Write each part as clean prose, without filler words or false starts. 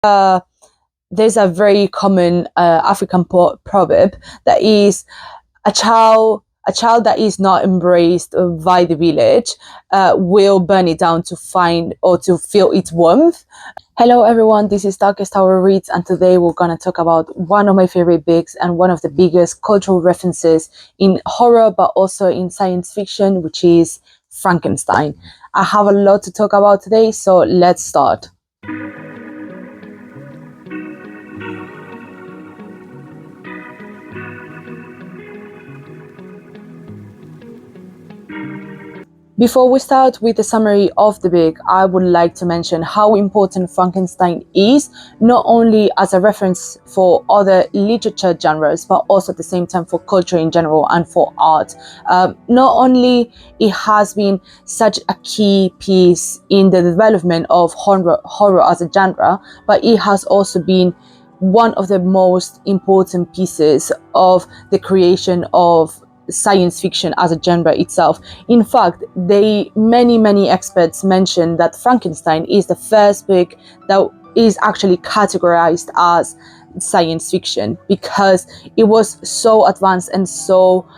there's a very common African proverb that is a child that is not embraced by the village will burn it down to find or to feel its warmth. Hello everyone, this is Darkest Tower Reads, and today we're going to talk about one of my favorite books and one of the biggest cultural references in horror but also in science fiction, which is Frankenstein. I have a lot to talk about today, so let's start. Before we start with the summary of the book, I would like to mention how important Frankenstein is, not only as a reference for other literature genres, but also at the same time for culture in general and for art. Not only it has been such a key piece in the development of horror as a genre, but it has also been one of the most important pieces of the creation of science fiction as a genre itself. In fact, many experts mention that Frankenstein is the first book that is actually categorized as science fiction because it was so advanced and so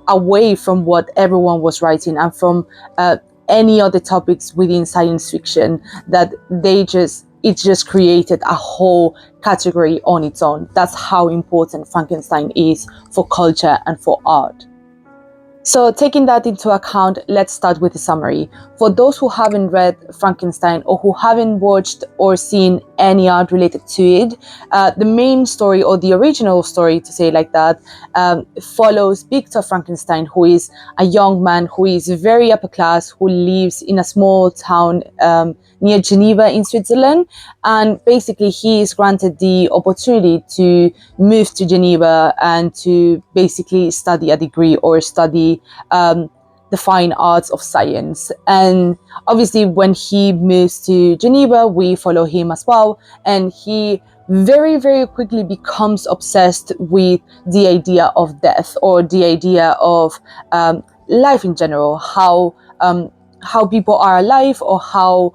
away from what everyone was writing and from any other topics within science fiction that it just created a whole category on its own. That's how important Frankenstein is for culture and for art. So taking that into account, let's start with the summary. For those who haven't read Frankenstein or who haven't watched or seen any art related to it, the main story, or the original story to say it like that, follows Victor Frankenstein, who is a young man who is very upper class, who lives in a small town near Geneva in Switzerland. And basically he is granted the opportunity to move to Geneva and to basically study a degree or study the fine arts of science. And obviously when he moves to Geneva, we follow him as well, and he very quickly becomes obsessed with the idea of death, or the idea of life in general, how people are alive, or how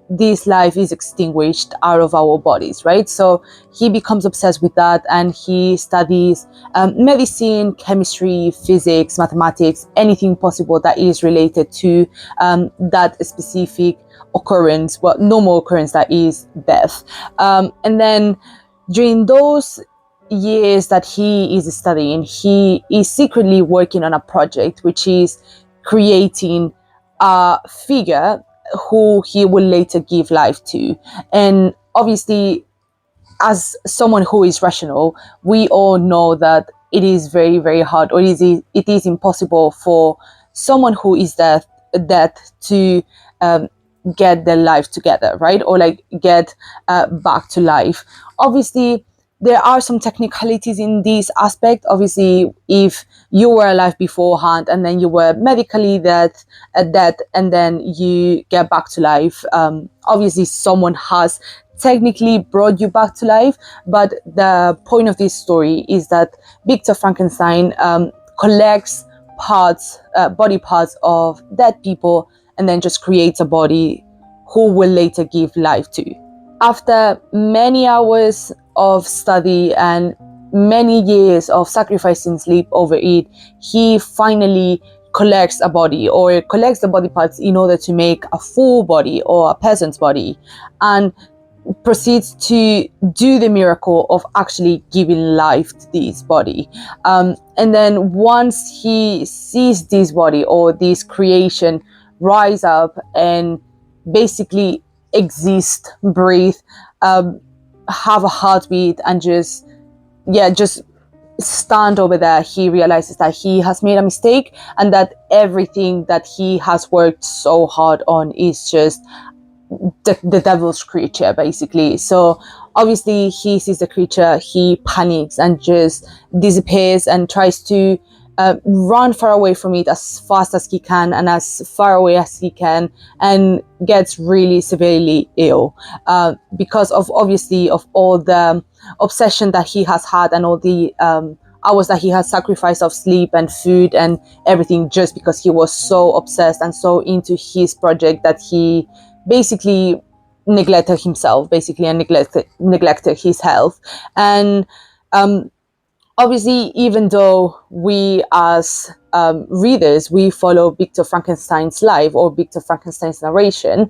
this life is extinguished out of our bodies, right? So he becomes obsessed with that, and he studies medicine, chemistry, physics, mathematics, anything possible that is related to that specific occurrence, well, normal occurrence, that is death. And then during those years that he is studying, he is secretly working on a project which is creating a figure who he will later give life to. And obviously, as someone who is rational, we all know that it is very hard, or it is impossible for someone who is dead to get their life together, right? Or like get back to life. Obviously, there are some technicalities in this aspect. Obviously, if you were alive beforehand and then you were medically dead, and then you get back to life, obviously someone has technically brought you back to life. But the point of this story is that Victor Frankenstein collects body parts of dead people, and then just creates a body who will later give life to. After many hours of study and many years of sacrificing sleep over it, he finally collects a body, or collects the body parts in order to make a full body, or a person's body, and proceeds to do the miracle of actually giving life to this body. And then once he sees this body, or this creation, rise up and basically exist, breathe, have a heartbeat, and just stand over there, he realizes that he has made a mistake, and that everything that he has worked so hard on is just the devil's creature, basically. So obviously he sees the creature, he panics and just disappears, and tries to run far away from it as fast as he can and as far away as he can, and gets really severely ill because of obviously of all the obsession that he has had, and all the hours that he has sacrificed of sleep and food and everything, just because he was so obsessed and so into his project that he basically neglected himself basically, and neglected his health. And obviously, even though we as readers, we follow Victor Frankenstein's life or Victor Frankenstein's narration,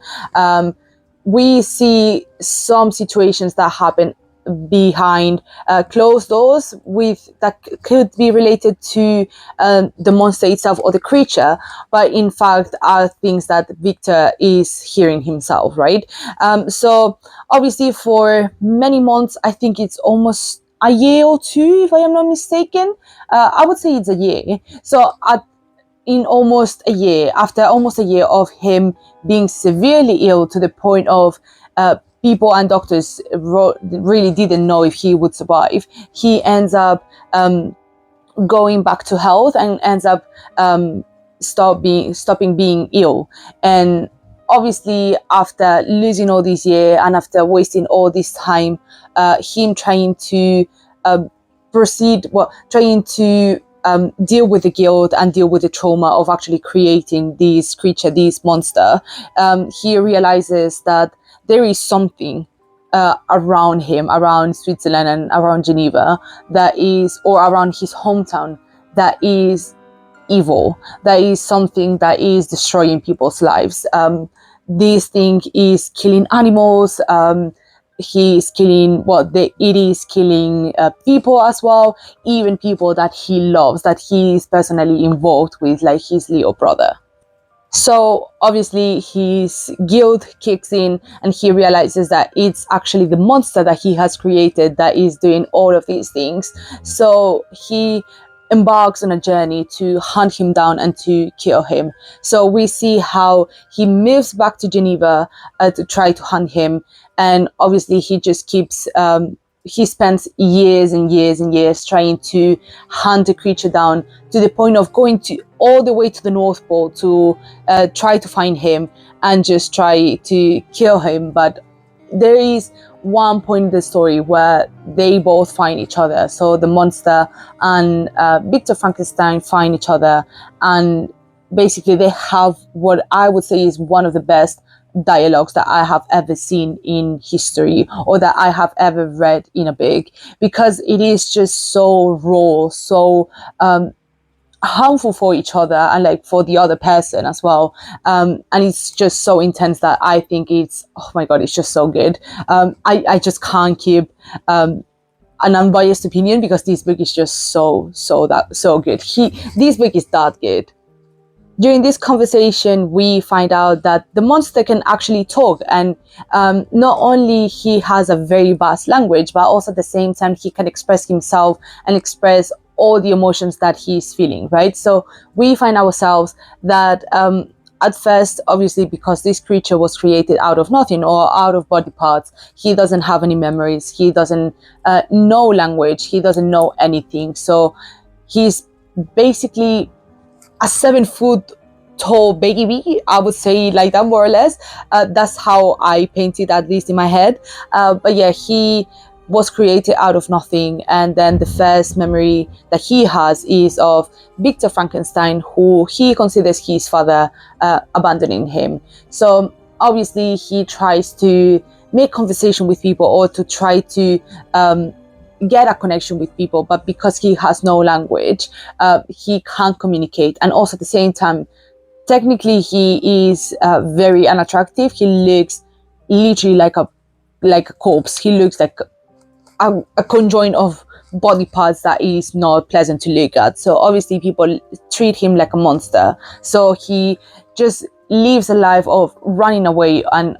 we see some situations that happen behind closed doors with that could be related to the monster itself or the creature, but in fact are things that Victor is hearing himself, right? So obviously for many months, I think it's almost a year or two, if I am not mistaken. I would say it's a year. So in almost a year, after almost a year of him being severely ill to the point of people and doctors really didn't know if he would survive, he ends up going back to health and ends up stopping being ill. And obviously, after losing all this year and after wasting all this time, him trying to trying to deal with the guilt and deal with the trauma of actually creating this creature, this monster, he realizes that there is something around him, around Switzerland and around Geneva, that is, or around his hometown, that is evil, that is something that is destroying people's lives. This thing is killing animals. He is killing it is killing people as well, even people that he loves, that he is personally involved with, like his little brother. So obviously his guilt kicks in and he realizes that it's actually the monster that he has created that is doing all of these things. So he embarks on a journey to hunt him down and to kill him. So we see how he moves back to Geneva to try to hunt him. And obviously he just keeps he spends years and years and years trying to hunt the creature down, to the point of going to all the way to the North Pole to try to find him and just try to kill him. But there is one point in the story where they both find each other. So the monster and Victor Frankenstein find each other, and basically they have what I would say is one of the best dialogues that I have ever seen in history, or that I have ever read in a book, because it is just so raw, so harmful for each other and like for the other person as well. And it's just so intense that I think it's, oh my god, it's just so good. I just can't keep an unbiased opinion, because this book is just so good. This book is that good. During this conversation, we find out that the monster can actually talk, and not only he has a very vast language, but also at the same time he can express himself and express all the emotions that he's feeling, right? So we find ourselves that at first, obviously, because this creature was created out of nothing or out of body parts, he doesn't have any memories, he doesn't know language, he doesn't know anything. So he's basically a 7-foot tall baby, I would say, like that, more or less. That's how I painted, at least in my head. But yeah, he was created out of nothing, and then the first memory that he has is of Victor Frankenstein, who he considers his father, abandoning him. So obviously he tries to make conversation with people, or to try to get a connection with people, but because he has no language, he can't communicate. And also at the same time, technically he is very unattractive. He looks literally like a corpse. He looks like a conjoint of body parts that is not pleasant to look at. So obviously people treat him like a monster. So he just lives a life of running away and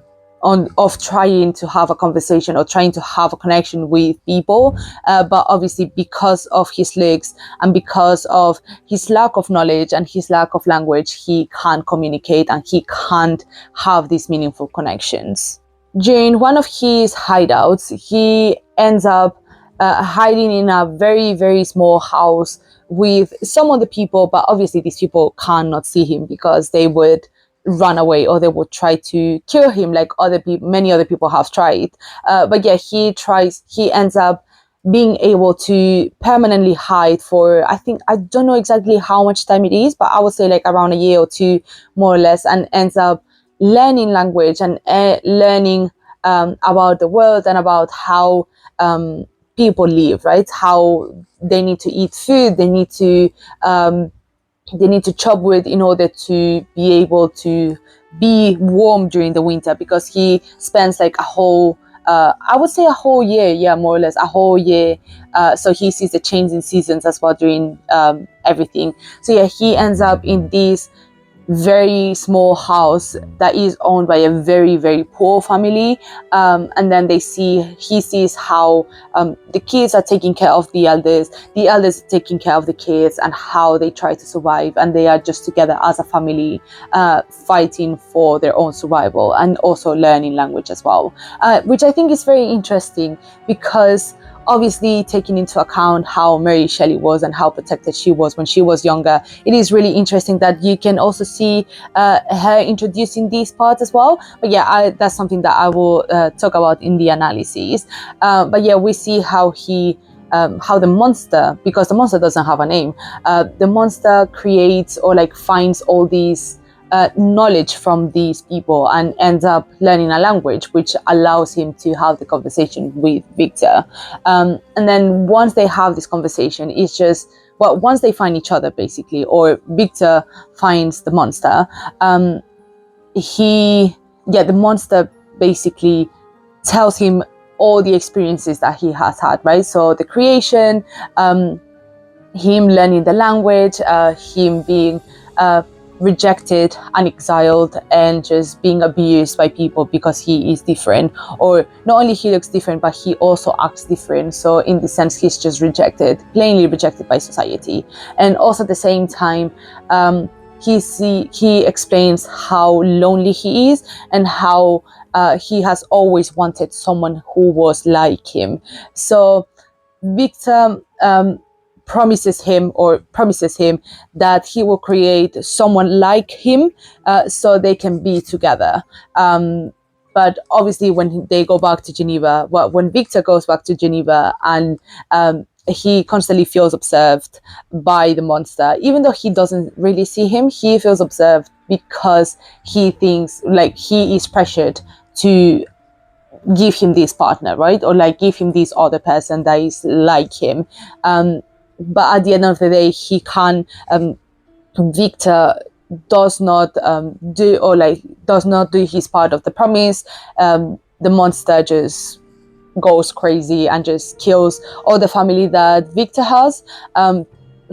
of trying to have a conversation or trying to have a connection with people, but obviously because of his looks and because of his lack of knowledge and his lack of language, he can't communicate and he can't have these meaningful connections. During one of his hideouts, he ends up hiding in a very, very small house with some of the people, but obviously these people cannot see him because they would run away or they would try to kill him, like many other people have tried. But yeah, he ends up being able to permanently hide for, I don't know exactly how much time it is, but I would say like around a year or two, more or less, and ends up learning language and learning about the world and about how people live, right? How they need to eat food, they need to chop wood in order to be able to be warm during the winter, because he spends like a whole I would say a whole year, yeah, more or less a whole year. So he sees the change in seasons as well during everything. So yeah, he ends up in this very small house that is owned by a very, very poor family, and then he sees how the kids are taking care of the elders are taking care of the kids, and how they try to survive, and they are just together as a family, fighting for their own survival and also learning language as well, which I think is very interesting, because obviously taking into account how Mary Shelley was and how protected she was when she was younger, it is really interesting that you can also see her introducing these parts as well. But yeah, that's something that I will talk about in the analysis. But yeah, we see how how the monster, because the monster doesn't have a name, the monster creates or like finds all these knowledge from these people and ends up learning a language which allows him to have the conversation with Victor. And then once they have this conversation, it's just, well, once they find each other basically, or Victor finds the monster, the monster basically tells him all the experiences that he has had, right? So the creation, him learning the language, him being rejected and exiled, and just being abused by people because he is different, or not only he looks different but he also acts different. So in the sense, he's just plainly rejected by society. And also at the same time, he explains how lonely he is, and how he has always wanted someone who was like him. So Victor promises him that he will create someone like him, so they can be together. But obviously when they go back to Geneva, when Victor goes back to Geneva, and he constantly feels observed by the monster, even though he doesn't really see him, he feels observed because he thinks like he is pressured to give him this partner, right? Or like give him this other person that is like him. But at the end of the day, he can't. Victor does not do his part of the promise. The monster just goes crazy and just kills all the family that Victor has.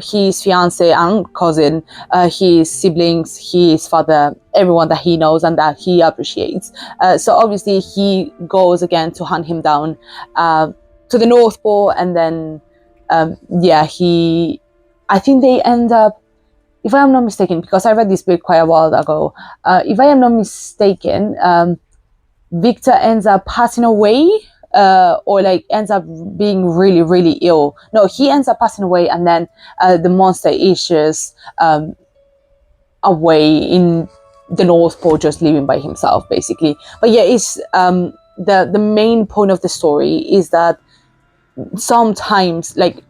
His fiance and cousin, his siblings, his father, everyone that he knows and that he appreciates. So obviously he goes again to hunt him down to the North Pole, and then I think they end up, if I am not mistaken, because I read this book quite a while ago, if I am not mistaken, Victor ends up passing away, or like ends up being really, really ill. No, he ends up passing away, and then the monster is just away in the North Pole, just living by himself, basically. But yeah, it's the main point of the story is that sometimes, like,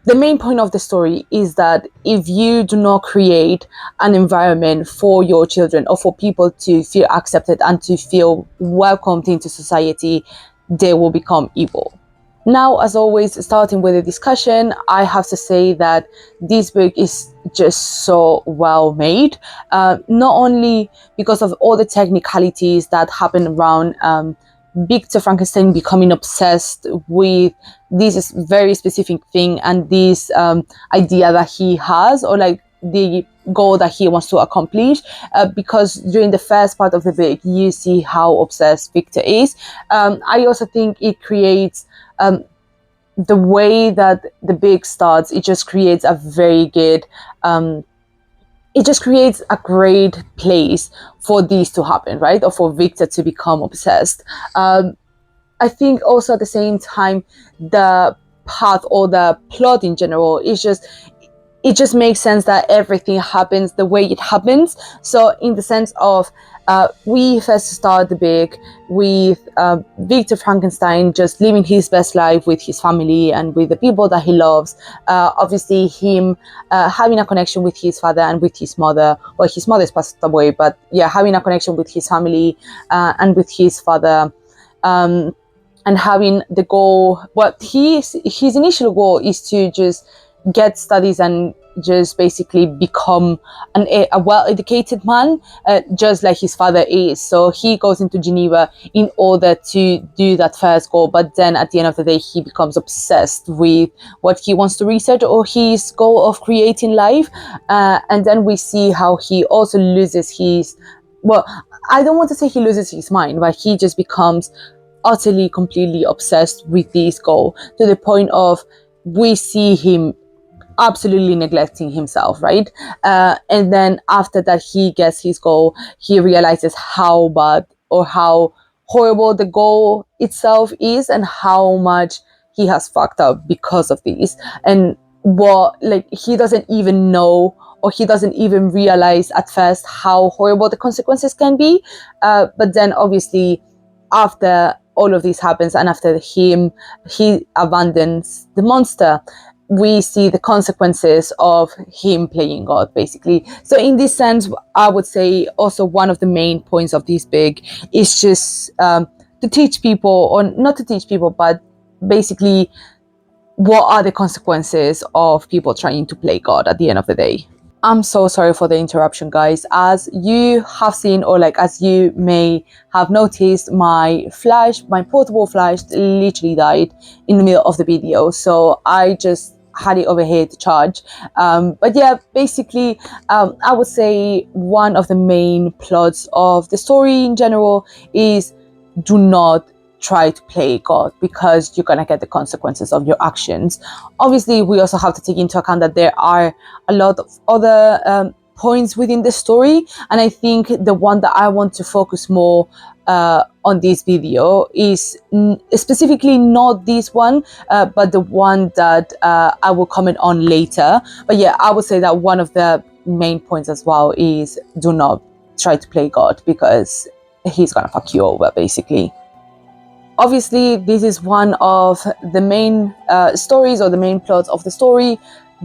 the main point of the story is that if you do not create an environment for your children, or for people to feel accepted and to feel welcomed into society, they will become evil. Now, as always, starting with the discussion, I have to say that this book is just so well made, not only because of all the technicalities that happen around Victor Frankenstein becoming obsessed with this very specific thing and this idea that he has, or like the goal that he wants to accomplish, because during the first part of the book you see how obsessed Victor is. I also think it creates the way that the book starts, it just creates a very good it just creates a great place for this to happen, right? Or for Victor to become obsessed. I think also at the same time, the path or the plot in general is it just makes sense that everything happens the way it happens. So in the sense of, we first start the book with Victor Frankenstein just living his best life with his family and with the people that he loves. Obviously him having a connection with his father and with his mother. Well, his mother's passed away, but yeah, having a connection with his family and with his father. and having the goal, his initial goal is to just get studies and just basically become a well-educated man, just like his father is. So he goes into Geneva in order to do that first goal, but then at the end of the day he becomes obsessed with what he wants to research, or his goal of creating life, and then we see how he also loses his, well, I don't want to say he loses his mind, but he just becomes utterly, completely obsessed with this goal, to the point of we see him absolutely neglecting himself, right? And then after that he gets his goal, he realizes how bad or how horrible the goal itself is, and how much he has fucked up because of this, and what, like, he doesn't even know, or he doesn't even realize at first how horrible the consequences can be, but then obviously after all of this happens, and after he abandons the monster, we see the consequences of him playing God, basically. So in this sense, I would say also one of the main points of this big is just to teach people, or not to teach people, but basically what are the consequences of people trying to play God at the end of the day. I'm so sorry for the interruption, guys. As you have seen, or like as you may have noticed, my portable flash literally died in the middle of the video. So I just had it over here to charge. But yeah, basically, I would say one of the main plots of the story in general is do not try to play God, because you're gonna get the consequences of your actions. Obviously, we also have to take into account that there are a lot of other points within the story, and I think the one that I want to focus more on this video is specifically not this one, but the one that I will comment on later. But yeah, I would say that one of the main points as well is do not try to play God, because he's gonna fuck you over, basically. Obviously, this is one of the main stories, or the main plots of the story,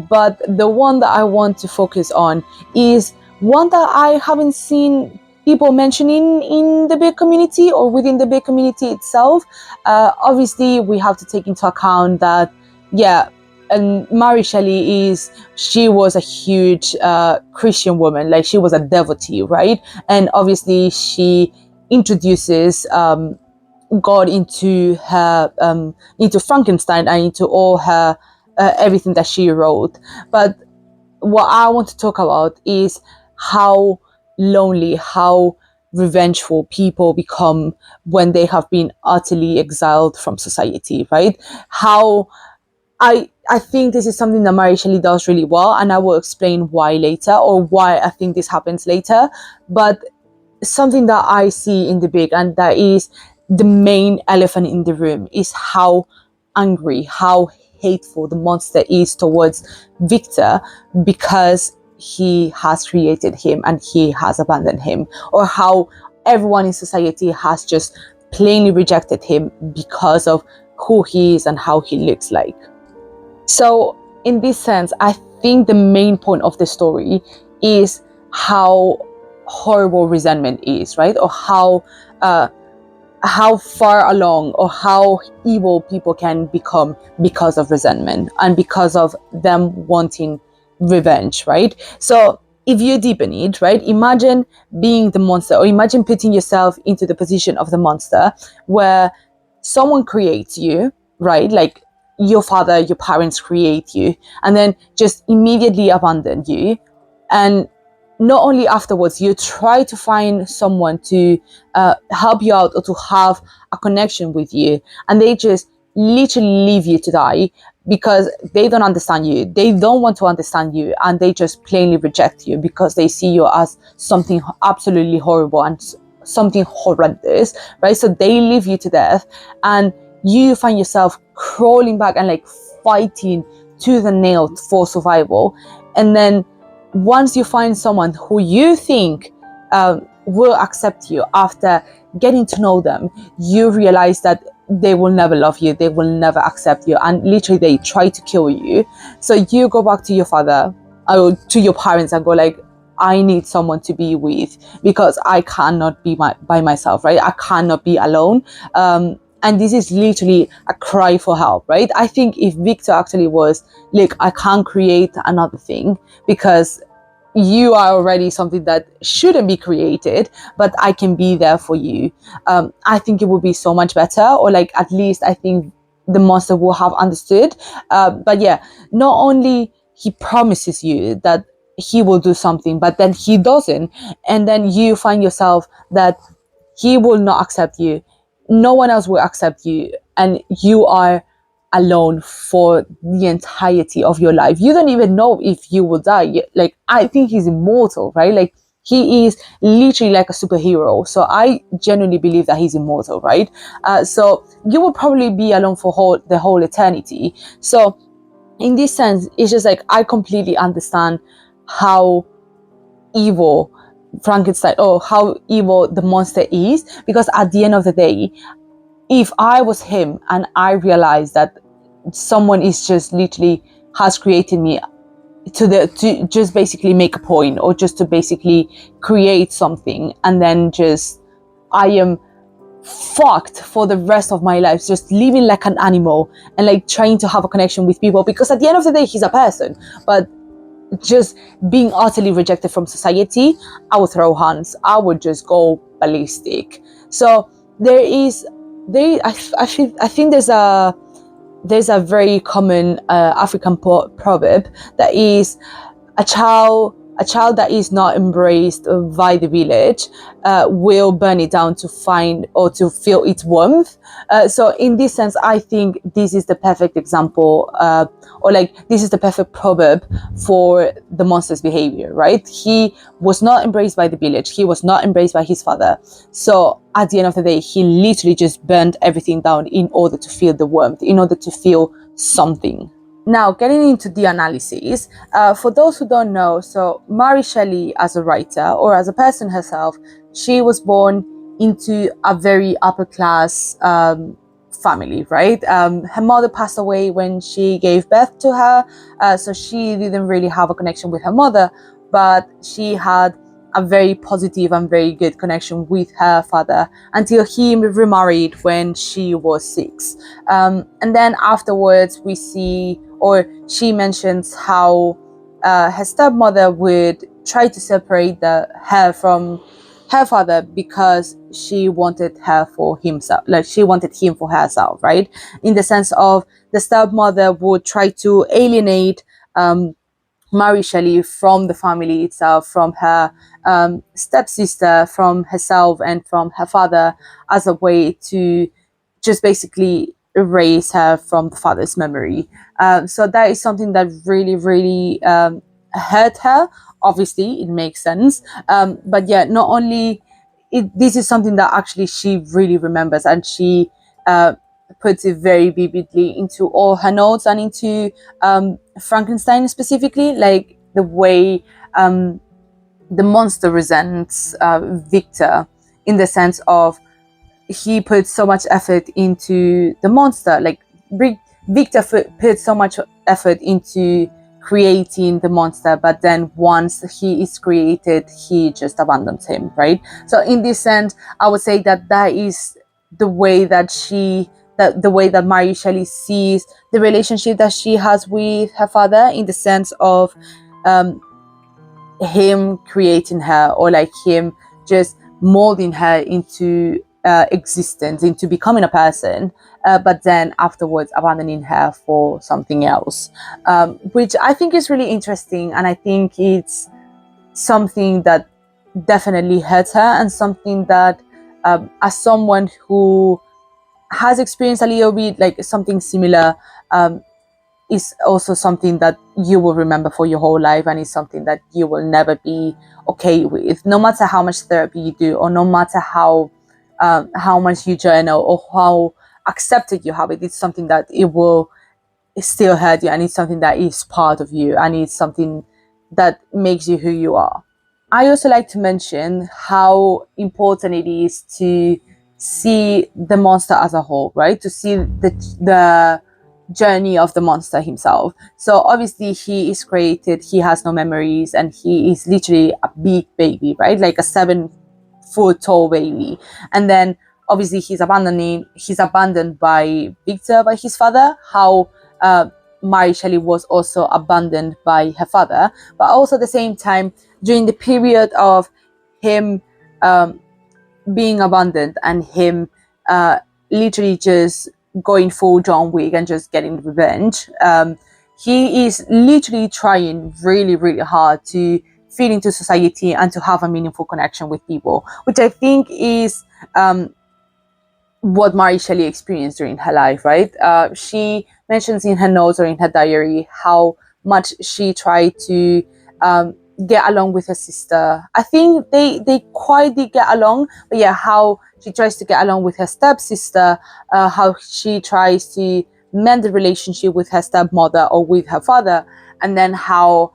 but the one that I want to focus on is one that I haven't seen people mentioning in the big community, or within the big community itself. Obviously, we have to take into account that, yeah, and Mary Shelley she was a huge Christian woman, like she was a devotee, right? And obviously she introduces God into her, into Frankenstein, and into all her everything that she wrote. But what I want to talk about is how lonely, how revengeful people become when they have been utterly exiled from society, right? How I think this is something that Mary Shelley does really well, and I will explain why later, or why I think this happens later. But something that I see in the big, and that is the main elephant in the room, is how angry, how hateful the monster is towards Victor, because he has created him and he has abandoned him, or how everyone in society has just plainly rejected him because of who he is and how he looks like. So in this sense, I think the main point of the story is how horrible resentment is, right? Or how far along, or how evil people can become because of resentment and because of them wanting revenge, right? So if you deepen it, right, imagine being the monster, or imagine putting yourself into the position of the monster, where someone creates you, right? Like your father, your parents create you, and then just immediately abandon you. And not only afterwards, you try to find someone to help you out, or to have a connection with you, and they just literally leave you to die because they don't understand you. They don't want to understand you, and they just plainly reject you because they see you as something absolutely horrible and something horrendous, right? So they leave you to death, and you find yourself crawling back and like fighting tooth and nail for survival. And then once you find someone who you think will accept you, after getting to know them, you realize that they will never love you, they will never accept you, and literally they try to kill you. So you go back to your father, or to your parents, and go like, I need someone to be with, because I cannot be by myself, right? I cannot be alone. And this is literally a cry for help, right? I think if Victor actually was, look, I can't create another thing because you are already something that shouldn't be created, but I can be there for you. I think it would be so much better, or like at least I think the monster will have understood. But yeah, not only he promises you that he will do something, but then he doesn't, and then you find yourself that he will not accept you, no one else will accept you, and you are alone for the entirety of your life. You don't even know if you will die. Like, I think he's immortal, right? Like, he is literally like a superhero. So I genuinely believe that he's immortal, right? So you will probably be alone for the whole eternity. So in this sense, it's just like, I completely understand how evil Frankenstein, or how evil the monster is, because at the end of the day, if I was him and I realized that someone is just literally has created me to just basically make a point, or just to basically create something, and then just I am fucked for the rest of my life, just living like an animal and like trying to have a connection with people, because at the end of the day he's a person, but just being utterly rejected from society, I would throw hands, I would just go ballistic. So there is I think there's a very common African proverb that is, a child that is not embraced by the village will burn it down to find or to feel its warmth. So in this sense, I think this is the perfect example, or like this is the perfect proverb for the monster's behavior, right? He was not embraced by the village, he was not embraced by his father, so at the end of the day he literally just burned everything down in order to feel the warmth, in order to feel something. Now, getting into the analysis, for those who don't know, so Mary Shelley, as a writer or as a person herself, she was born into a very upper class family, right? Her mother passed away when she gave birth to her, so she didn't really have a connection with her mother, but she had a very positive and very good connection with her father until he remarried when she was 6. And then afterwards we see, or she mentions how her stepmother would try to separate her from her father because she wanted her for himself, like she wanted him for herself, right? In the sense of the stepmother would try to alienate Mary Shelley from the family itself, from her stepsister, from herself, and from her father, as a way to just basically erase her from the father's memory. So that is something that really, really hurt her. Obviously, it makes sense. But yeah, not only this is something that actually she really remembers, and she puts it very vividly into all her notes and into Frankenstein specifically, like the way the monster resents Victor, in the sense of he puts so much effort into the monster. Like Victor put so much effort into creating the monster, but then once he is created, he just abandons him, right? So in this sense, I would say that is the way that the way that Mary Shelley sees the relationship that she has with her father, in the sense of him creating her, or like him just molding her into existence, into becoming a person, but then afterwards abandoning her for something else, which I think is really interesting, and I think it's something that definitely hurts her, and something that as someone who has experienced a little bit like something similar, is also something that you will remember for your whole life, and is something that you will never be okay with, no matter how much therapy you do, or no matter how much you journal, or how accepted you have it. It's something that it will still hurt you, and it's something that is part of you, and it's something that makes you who you are. I also like to mention how important it is to see the monster as a whole, right? To see the journey of the monster himself. So obviously he is created, he has no memories, and he is literally a big baby, right? Like a 7 foot tall baby. And then obviously he's abandoned by Victor, by his father, how Mary Shelley was also abandoned by her father. But also at the same time, during the period of him being abandoned and him literally just going full John Wick and just getting revenge, he is literally trying really, really hard to fit into society and to have a meaningful connection with people, which I think is what Mary Shelley experienced during her life, right? She mentions in her notes or in her diary how much she tried to get along with her sister. I think they quite did get along, but yeah, how she tries to get along with her stepsister, how she tries to mend the relationship with her stepmother or with her father, and then how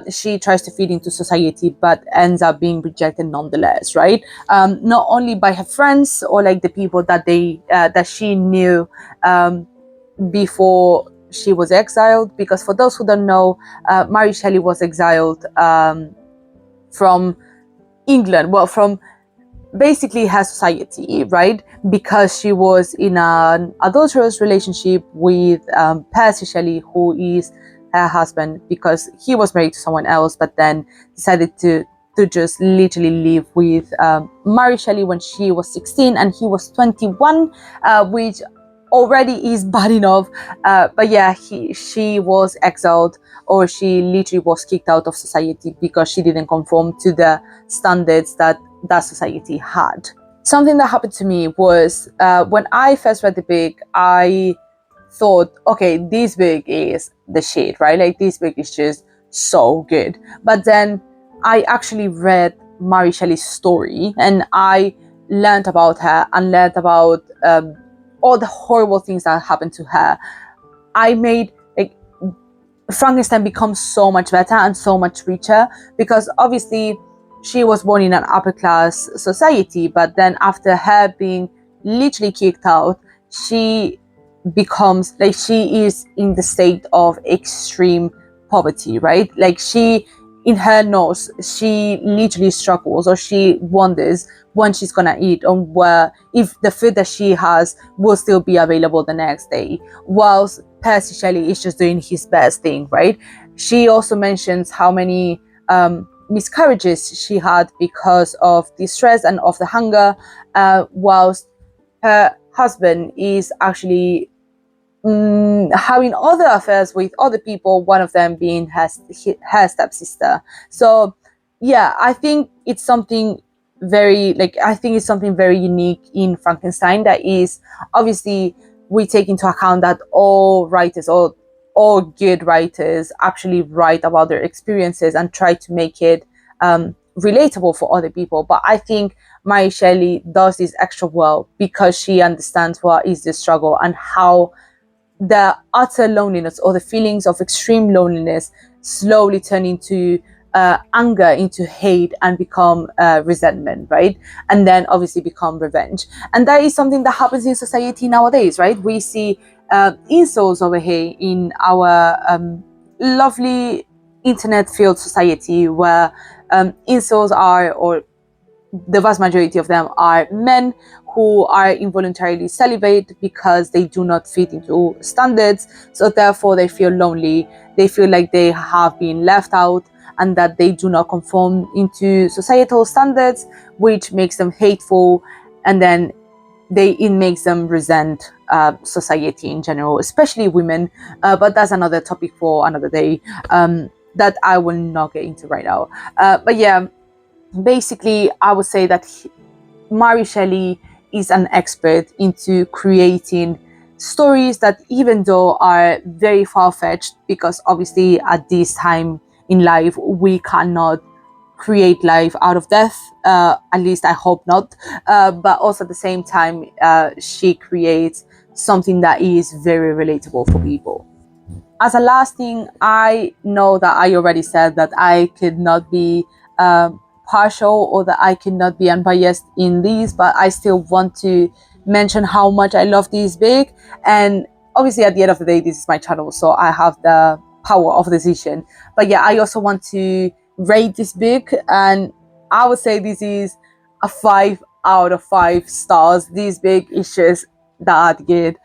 she tries to fit into society but ends up being rejected nonetheless, right? Not only by her friends or like the people that she knew before she was exiled, because for those who don't know, Mary Shelley was exiled from England, well, from basically her society, right? Because she was in an adulterous relationship with Percy Shelley, who is her husband, because he was married to someone else, but then decided to just literally live with Mary Shelley when she was 16 and he was 21, which already is bad enough. But yeah, she was exiled, or she literally was kicked out of society because she didn't conform to the standards that society had. Something that happened to me was when I first read the book, I thought, okay, this book is the shit, right? Like, this book is just so good. But then I actually read Mary Shelley's story, and I learned about her and learned about all the horrible things that happened to her. I made like Frankenstein become so much better and so much richer, because obviously she was born in an upper class society, but then after her being literally kicked out, she becomes like, she is in the state of extreme poverty, right? Like, she, in her nose, she literally struggles, or she wonders when she's gonna eat, or where, if the food that she has will still be available the next day, whilst Percy Shelley is just doing his best thing, right? She also mentions how many miscarriages she had because of the stress and of the hunger, whilst her husband is actually having other affairs with other people, one of them being her stepsister. So yeah, I think it's something very unique in Frankenstein, that is, obviously, we take into account that all writers, all good writers, actually write about their experiences and try to make it relatable for other people. But I think Mary Shelley does this extra well because she understands what is the struggle and how the utter loneliness, or the feelings of extreme loneliness, slowly turn into anger, into hate, and become resentment, right? And then obviously become revenge. And that is something that happens in society nowadays, right? We see insults over here in our lovely internet-filled society, where insults are, or the vast majority of them are, men who are involuntarily celibate because they do not fit into standards. So therefore they feel lonely. They feel like they have been left out and that they do not conform into societal standards, which makes them hateful. And then it makes them resent society in general, especially women. But that's another topic for another day that I will not get into right now. But yeah, basically, I would say that Mary Shelley is an expert into creating stories that, even though are very far-fetched, because obviously at this time in life we cannot create life out of death, at least I hope not, but also at the same time she creates something that is very relatable for people. As a last thing, I know that I already said that I could not be partial, or that I cannot be unbiased in these, but I still want to mention how much I love this book. And obviously at the end of the day, this is my channel, so I have the power of decision. But yeah, I also want to rate this book, and I would say this is a 5 out of 5 stars. This book is just that good.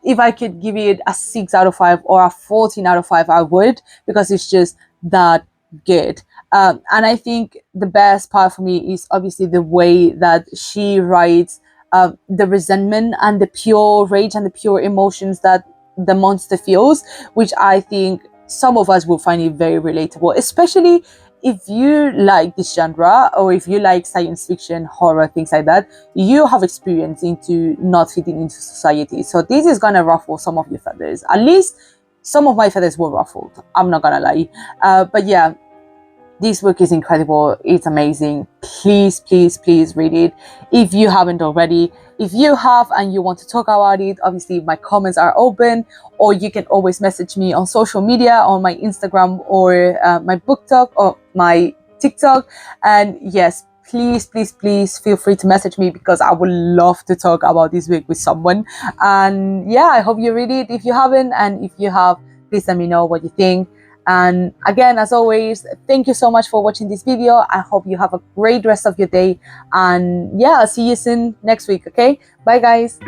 If I could give it a 6 out of 5 or a 14 out of 5, I would, because it's just that good. And I think the best part for me is obviously the way that she writes the resentment and the pure rage and the pure emotions that the monster feels, which I think some of us will find it very relatable, especially if you like this genre, or if you like science fiction, horror, things like that. You have experience into not fitting into society, so this is gonna ruffle some of your feathers. At least some of my feathers were ruffled, I'm not gonna lie. But yeah, this book is incredible. It's amazing. Please, please, please read it if you haven't already. If you have and you want to talk about it, obviously my comments are open, or you can always message me on social media, on my Instagram, or my book talk, or my TikTok. And yes, please, please, please feel free to message me, because I would love to talk about this book with someone. And yeah, I hope you read it if you haven't, and if you have, please let me know what you think. And again, as always, thank you so much for watching this video. I hope you have a great rest of your day, and yeah, I'll see you soon next week. Okay, bye guys.